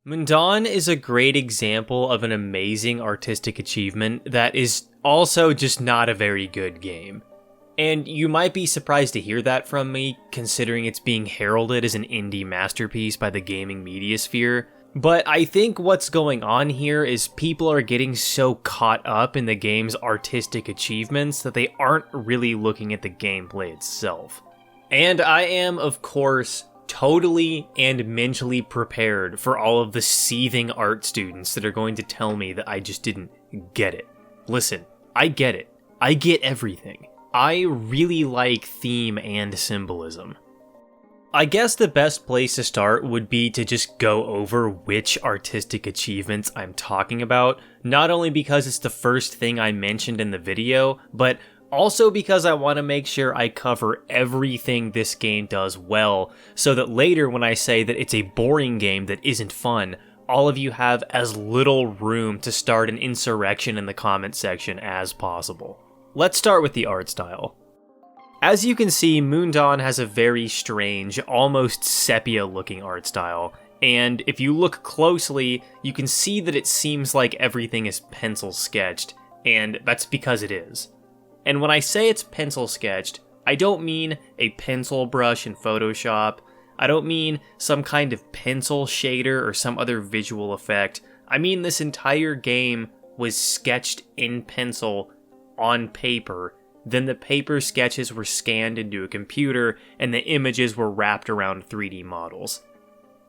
Mundan is a great example of an amazing artistic achievement that is also just not a very good game. And you might be surprised to hear that from me, considering it's being heralded as an indie masterpiece by the gaming media sphere. But I think what's going on here is people are getting so caught up in the game's artistic achievements that they aren't really looking at the gameplay itself. And I am, of course, totally and mentally prepared for all of the seething art students that are going to tell me that I just didn't get it. Listen, I get it. I get everything. I really like theme and symbolism. I guess the best place to start would be to just go over which artistic achievements I'm talking about, not only because it's the first thing I mentioned in the video, but also because I want to make sure I cover everything this game does well, so that later when I say that it's a boring game that isn't fun, all of you have as little room to start an insurrection in the comment section as possible. Let's start with the art style. As you can see, Mundan has a very strange, almost sepia-looking art style, and if you look closely, you can see that it seems like everything is pencil sketched, and that's because it is. And when I say it's pencil sketched, I don't mean a pencil brush in Photoshop, I don't mean some kind of pencil shader or some other visual effect. I mean this entire game was sketched in pencil on paper, then the paper sketches were scanned into a computer and the images were wrapped around 3D models.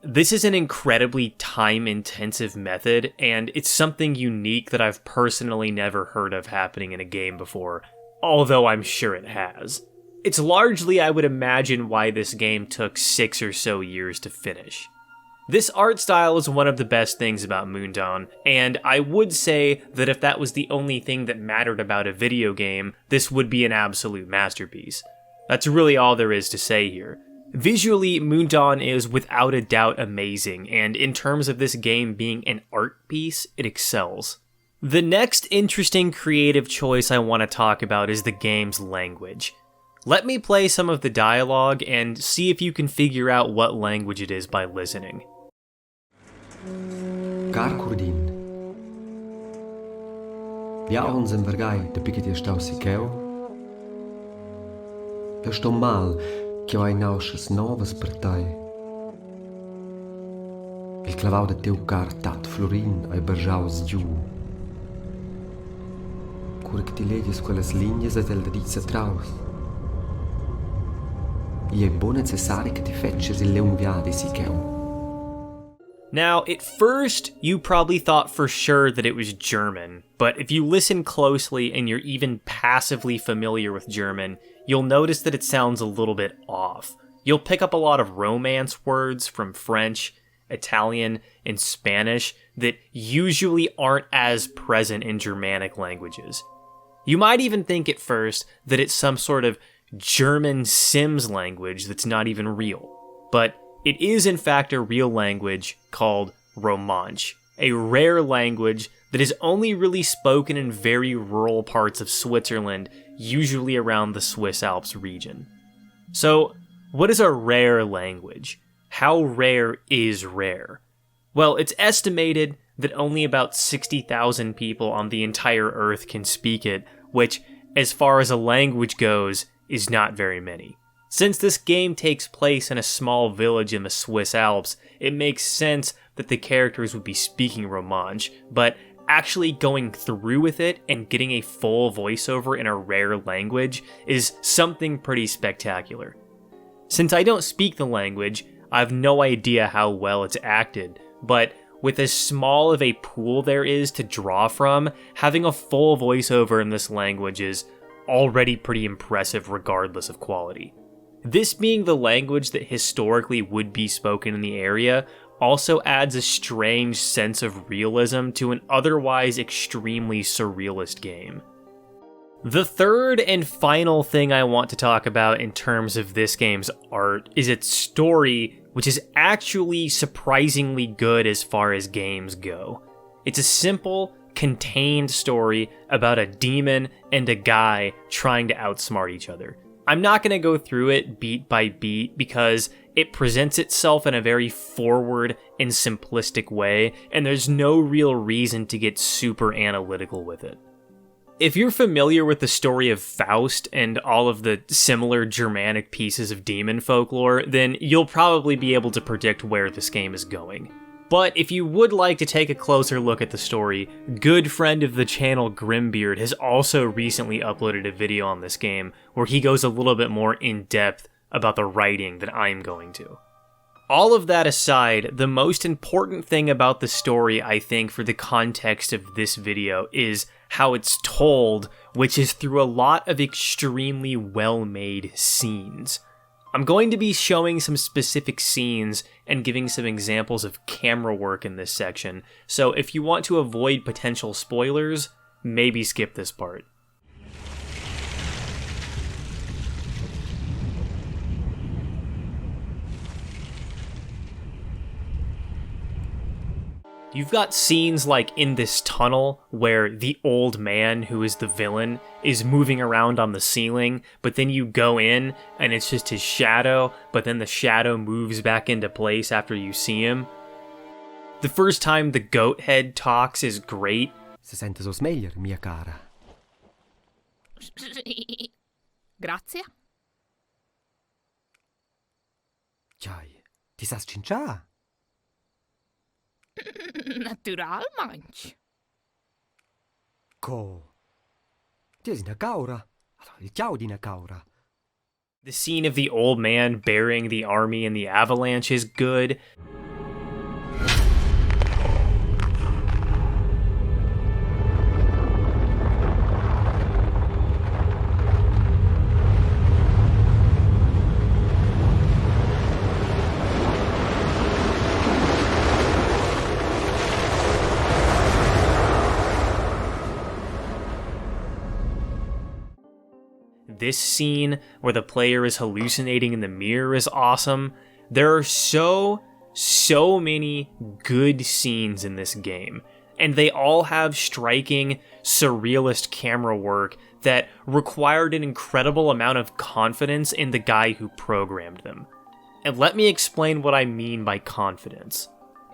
This is an incredibly time-intensive method, and it's something unique that I've personally never heard of happening in a game before, although I'm sure it has. It's largely, I would imagine, why this game took 6 or so years to finish. This art style is one of the best things about Mundaun, and I would say that if that was the only thing that mattered about a video game, this would be an absolute masterpiece. That's really all there is to say here. Visually, Mundaun is without a doubt amazing, and in terms of this game being an art piece, it excels. The next interesting creative choice I want to talk about is the game's language. Let me play some of the dialogue and see if you can figure out what language it is by listening. Car Curdin. Ja ons en vergai de picket je stau si keu. Eu sto mal que ai nauches novas partai. Il clavau de teu car tat florin ai berjaus giù. Cura que ti legis quelles linhas et el dedica traus. I è bon necessari che ti fetches il leun viadi si keu. Now, at first, you probably thought for sure that it was German, but if you listen closely and you're even passively familiar with German, you'll notice that it sounds a little bit off. You'll pick up a lot of Romance words from French, Italian, and Spanish that usually aren't as present in Germanic languages. You might even think at first that it's some sort of German Sims language that's not even real, but it is in fact a real language called Romansh, a rare language that is only really spoken in very rural parts of Switzerland, usually around the Swiss Alps region. So, what is a rare language? How rare is rare? Well, it's estimated that only about 60,000 people on the entire Earth can speak it, which, as far as a language goes, is not very many. Since this game takes place in a small village in the Swiss Alps, it makes sense that the characters would be speaking Romansh, but actually going through with it and getting a full voiceover in a rare language is something pretty spectacular. Since I don't speak the language, I have no idea how well it's acted, but with as small of a pool there is to draw from, having a full voiceover in this language is already pretty impressive regardless of quality. This being the language that historically would be spoken in the area also adds a strange sense of realism to an otherwise extremely surrealist game. The third and final thing I want to talk about in terms of this game's art is its story, which is actually surprisingly good as far as games go. It's a simple, contained story about a demon and a guy trying to outsmart each other. I'm not going to go through it beat by beat because it presents itself in a very forward and simplistic way, and there's no real reason to get super analytical with it. If you're familiar with the story of Faust and all of the similar Germanic pieces of demon folklore, then you'll probably be able to predict where this game is going. But if you would like to take a closer look at the story, good friend of the channel Grimbeard has also recently uploaded a video on this game where he goes a little bit more in depth about the writing than I'm going to. All of that aside, the most important thing about the story, I think, for the context of this video is how it's told, which is through a lot of extremely well-made scenes. I'm going to be showing some specific scenes and giving some examples of camera work in this section, so if you want to avoid potential spoilers, maybe skip this part. You've got scenes like in this tunnel where the old man, who is the villain, is moving around on the ceiling, but then you go in and it's just his shadow, but then the shadow moves back into place after you see him. The first time the goat head talks is great. Se sente so smeglier, mia cara. Grazie. Giai, ti sa scincià? Naturalmente. Co. Ti és na caura? Il chiao di na caura. The scene of the old man burying the army in the avalanche is good. This scene where the player is hallucinating in the mirror is awesome. There are so many good scenes in this game, and they all have striking, surrealist camera work that required an incredible amount of confidence in the guy who programmed them. And let me explain what I mean by confidence.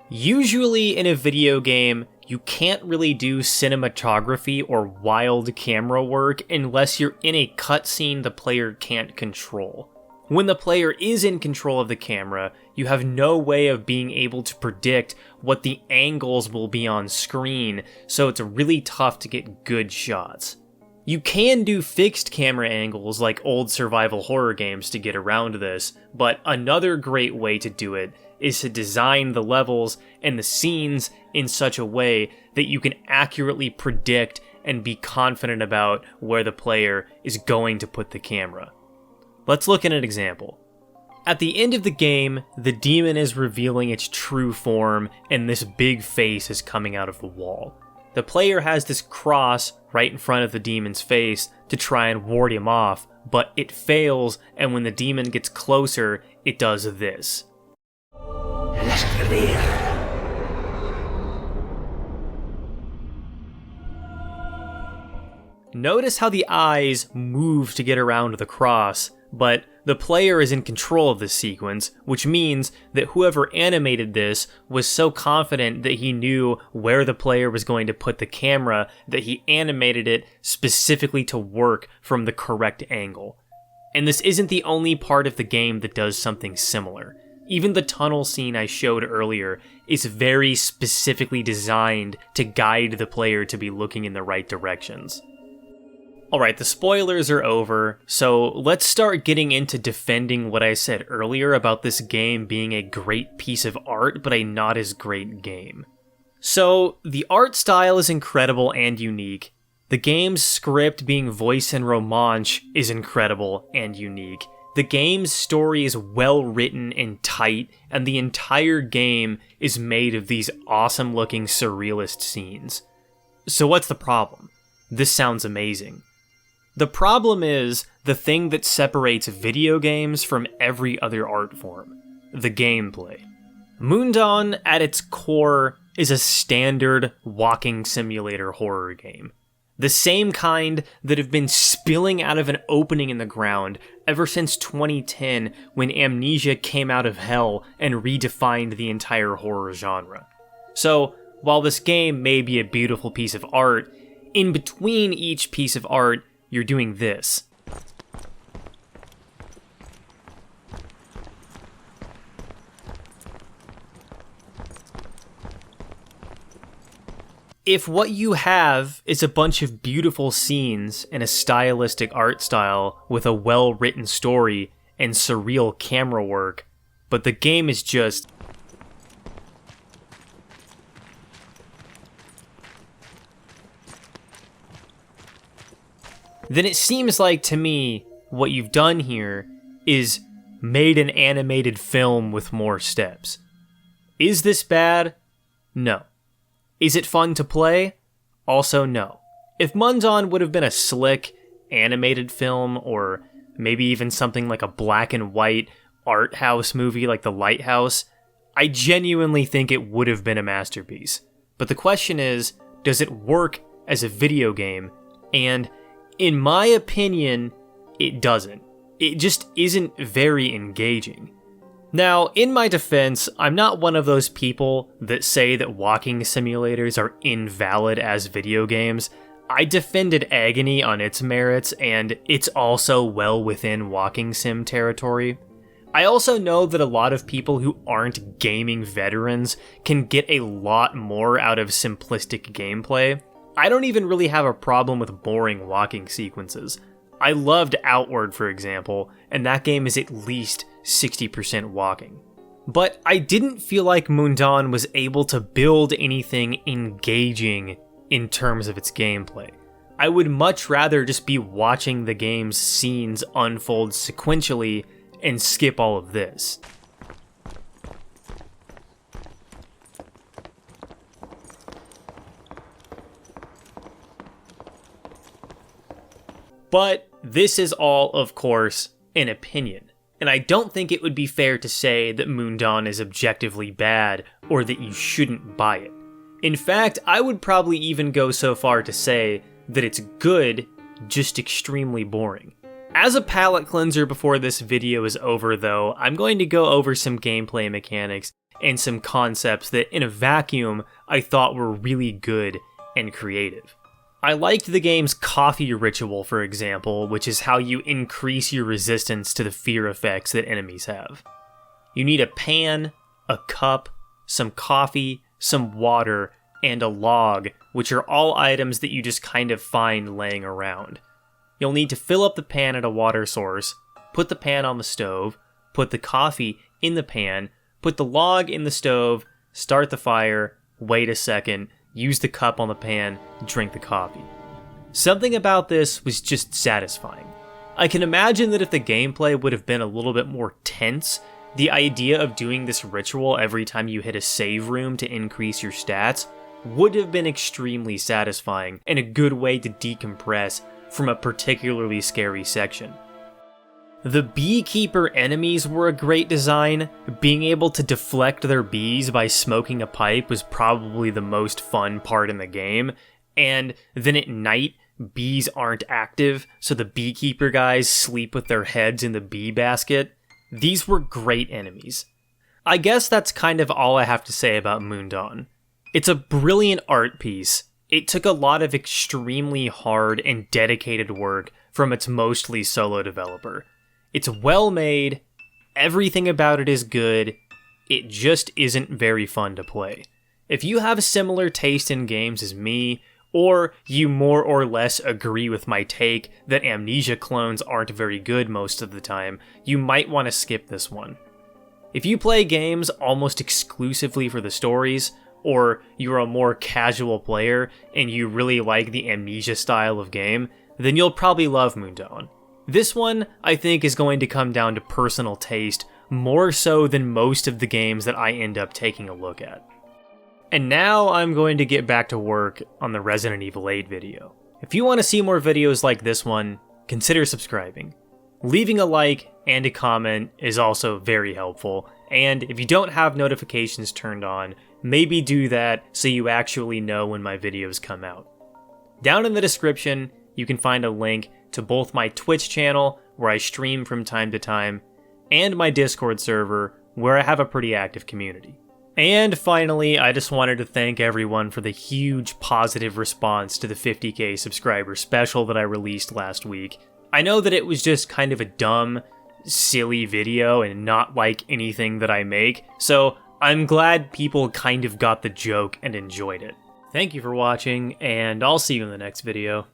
Usually in a video game, you can't really do cinematography or wild camera work unless you're in a cutscene the player can't control. When the player is in control of the camera, you have no way of being able to predict what the angles will be on screen, so it's really tough to get good shots. You can do fixed camera angles like old survival horror games to get around this, but another great way to do it is to design the levels and the scenes in such a way that you can accurately predict and be confident about where the player is going to put the camera. Let's look at an example. At the end of the game, the demon is revealing its true form and this big face is coming out of the wall. The player has this cross right in front of the demon's face to try and ward him off, but it fails, and when the demon gets closer, it does this. Notice how the eyes move to get around the cross, but the player is in control of this sequence, which means that whoever animated this was so confident that he knew where the player was going to put the camera that he animated it specifically to work from the correct angle. And this isn't the only part of the game that does something similar. Even the tunnel scene I showed earlier is very specifically designed to guide the player to be looking in the right directions. Alright, the spoilers are over, so let's start getting into defending what I said earlier about this game being a great piece of art, but a not as great game. So, the art style is incredible and unique. The game's script being voice and romanche is incredible and unique. The game's story is well written and tight, and the entire game is made of these awesome looking surrealist scenes. So what's the problem? This sounds amazing. The problem is the thing that separates video games from every other art form: the gameplay. Mundaun, at its core, is a standard walking simulator horror game. The same kind that have been spilling out of an opening in the ground ever since 2010 when Amnesia came out of hell and redefined the entire horror genre. So, while this game may be a beautiful piece of art, in between each piece of art, you're doing this. If what you have is a bunch of beautiful scenes and a stylistic art style with a well-written story and surreal camera work, but the game is just... then it seems like to me what you've done here is made an animated film with more steps. Is this bad? No. Is it fun to play? Also no. If Mundan would have been a slick, animated film, or maybe even something like a black and white art house movie like The Lighthouse, I genuinely think it would have been a masterpiece. But the question is, does it work as a video game? And in my opinion, it doesn't. It just isn't very engaging. Now, in my defense, I'm not one of those people that say that walking simulators are invalid as video games. I defended Agony on its merits, and it's also well within walking sim territory. I also know that a lot of people who aren't gaming veterans can get a lot more out of simplistic gameplay. I don't even really have a problem with boring walking sequences. I loved Outward, for example, and that game is at least 60% walking. But I didn't feel like Mundan was able to build anything engaging in terms of its gameplay. I would much rather just be watching the game's scenes unfold sequentially and skip all of this. But this is all, of course, an opinion, and I don't think it would be fair to say that Mundan is objectively bad or that you shouldn't buy it. In fact, I would probably even go so far to say that it's good, just extremely boring. As a palate cleanser before this video is over though, I'm going to go over some gameplay mechanics and some concepts that in a vacuum I thought were really good and creative. I liked the game's coffee ritual, for example, which is how you increase your resistance to the fear effects that enemies have. You need a pan, a cup, some coffee, some water, and a log, which are all items that you just kind of find laying around. You'll need to fill up the pan at a water source, put the pan on the stove, put the coffee in the pan, put the log in the stove, start the fire, wait a second, use the cup on the pan, drink the coffee. Something about this was just satisfying. I can imagine that if the gameplay would have been a little bit more tense, the idea of doing this ritual every time you hit a save room to increase your stats would have been extremely satisfying and a good way to decompress from a particularly scary section. The beekeeper enemies were a great design. Being able to deflect their bees by smoking a pipe was probably the most fun part in the game, and then at night, bees aren't active, so the beekeeper guys sleep with their heads in the bee basket. These were great enemies. I guess that's kind of all I have to say about Mundan. It's a brilliant art piece. It took a lot of extremely hard and dedicated work from its mostly solo developer. It's well made, everything about it is good, it just isn't very fun to play. If you have a similar taste in games as me, or you more or less agree with my take that Amnesia clones aren't very good most of the time, you might want to skip this one. If you play games almost exclusively for the stories, or you're a more casual player and you really like the Amnesia style of game, then you'll probably love Mundaun. This one, I think, is going to come down to personal taste, more so than most of the games that I end up taking a look at. And now I'm going to get back to work on the Resident Evil 8 video. If you want to see more videos like this one, consider subscribing. Leaving a like and a comment is also very helpful, and if you don't have notifications turned on, maybe do that so you actually know when my videos come out. Down in the description, you can find a link to both my Twitch channel, where I stream from time to time, and my Discord server, where I have a pretty active community. And finally, I just wanted to thank everyone for the huge positive response to the 50k subscriber special that I released last week. I know that it was just kind of a dumb, silly video and not like anything that I make, so I'm glad people kind of got the joke and enjoyed it. Thank you for watching, and I'll see you in the next video.